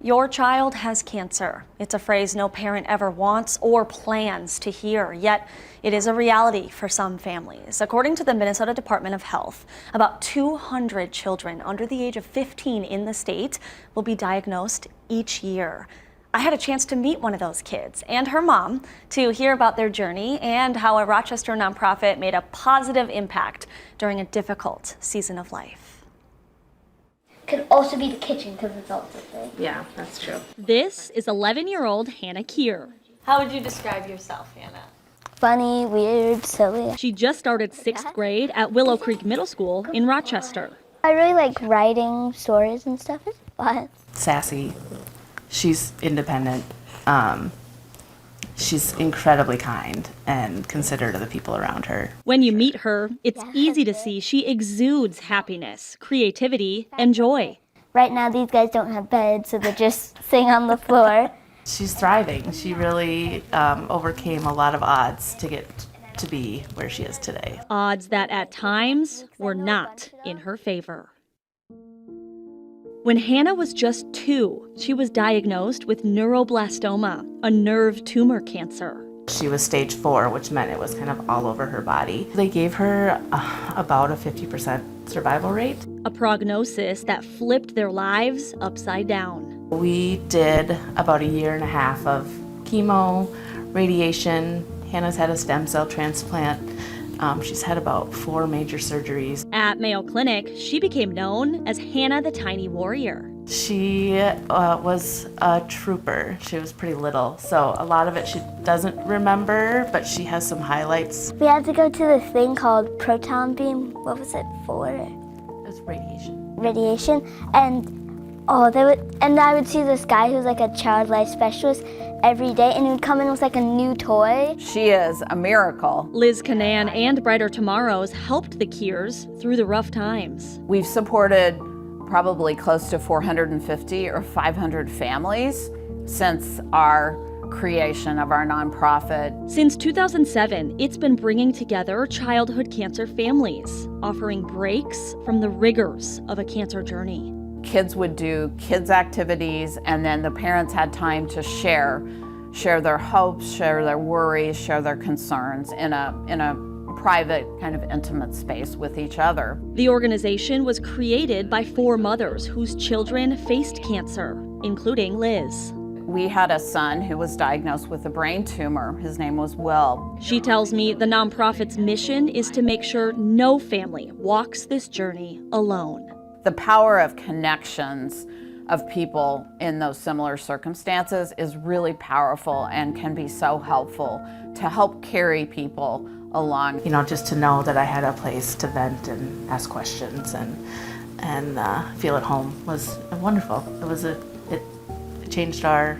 Your child has cancer. It's a phrase no parent ever wants or plans to hear, yet it is a reality for some families. According to the Minnesota Department of Health, about 200 children under the age of 15 in the state will be diagnosed each year. I had a chance to meet one of those kids and her mom to hear about their journey and how a Rochester nonprofit made a positive impact during a difficult season of life. Could also be the kitchen because it's also big. Yeah, that's true. This is 11-year-old Hannah Kier. How would you describe yourself, Hannah? Funny, weird, silly. She just started 6th grade at Willow Creek Middle School in Rochester. I really like writing stories and stuff. It's fun. Sassy. She's independent. She's incredibly kind and considerate of the people around her. When you meet her, it's easy to see she exudes happiness, creativity, and joy. Right now, these guys don't have beds, so they're just sitting on the floor. She's thriving. She really overcame a lot of odds to get to be where she is today. Odds that at times were not in her favor. When Hannah was just 2, she was diagnosed with neuroblastoma, a nerve tumor cancer. She was stage 4, which meant it was kind of all over her body. They gave her about a 50% survival rate. A prognosis that flipped their lives upside down. We did about a year and a half of chemo, radiation. Hannah's had a stem cell transplant. She's had about 4 major surgeries. At Mayo Clinic, she became known as Hannah the Tiny Warrior. She was a trooper. She was pretty little, so a lot of it she doesn't remember, but she has some highlights. We had to go to this thing called proton beam. What was it for? It was radiation. Radiation. And I would see this guy who's like a child life specialist every day, and he would come in with like a new toy. She is a miracle. Liz Canan and Brighter Tomorrows helped the Kiers through the rough times. We've supported probably close to 450 or 500 families since our creation of our nonprofit. Since 2007, it's been bringing together childhood cancer families, offering breaks from the rigors of a cancer journey. Kids would do kids activities, and then the parents had time to share their hopes, share their worries, share their concerns in a private, kind of intimate space with each other. The organization was created by 4 mothers whose children faced cancer, including Liz. We had a son who was diagnosed with a brain tumor. His name was Will. She tells me the nonprofit's mission is to make sure no family walks this journey alone. The power of connections of people in those similar circumstances is really powerful and can be so helpful to help carry people along. You know, just to know that I had a place to vent and ask questions and feel at home was wonderful. It changed our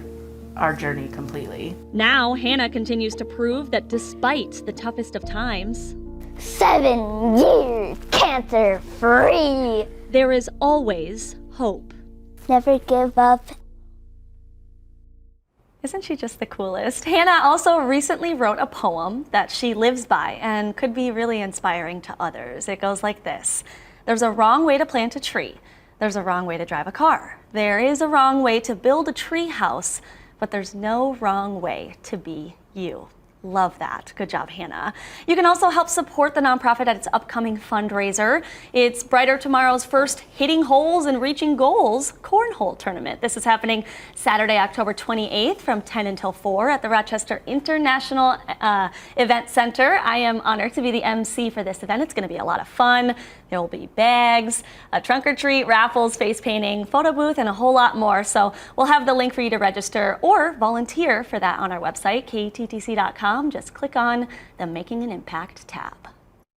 journey completely. Now, Hannah continues to prove that despite the toughest of times, 7 years cancer-free. There is always hope. Never give up. Isn't she just the coolest? Hannah also recently wrote a poem that she lives by and could be really inspiring to others. It goes like this. There's a wrong way to plant a tree. There's a wrong way to drive a car. There is a wrong way to build a tree house, but there's no wrong way to be you. Love that. Good job, Hannah. You can also help support the nonprofit at its upcoming fundraiser. It's Brighter Tomorrow's first Hitting Holes and Reaching Goals Cornhole Tournament. This is happening Saturday, October 28th from 10 until 4 at the Rochester International Event Center. I am honored to be the MC for this event. It's going to be a lot of fun. There will be bags, a trunk or treat, raffles, face painting, photo booth, and a whole lot more. So we'll have the link for you to register or volunteer for that on our website, kettc.com. Just click on the Making an Impact tab.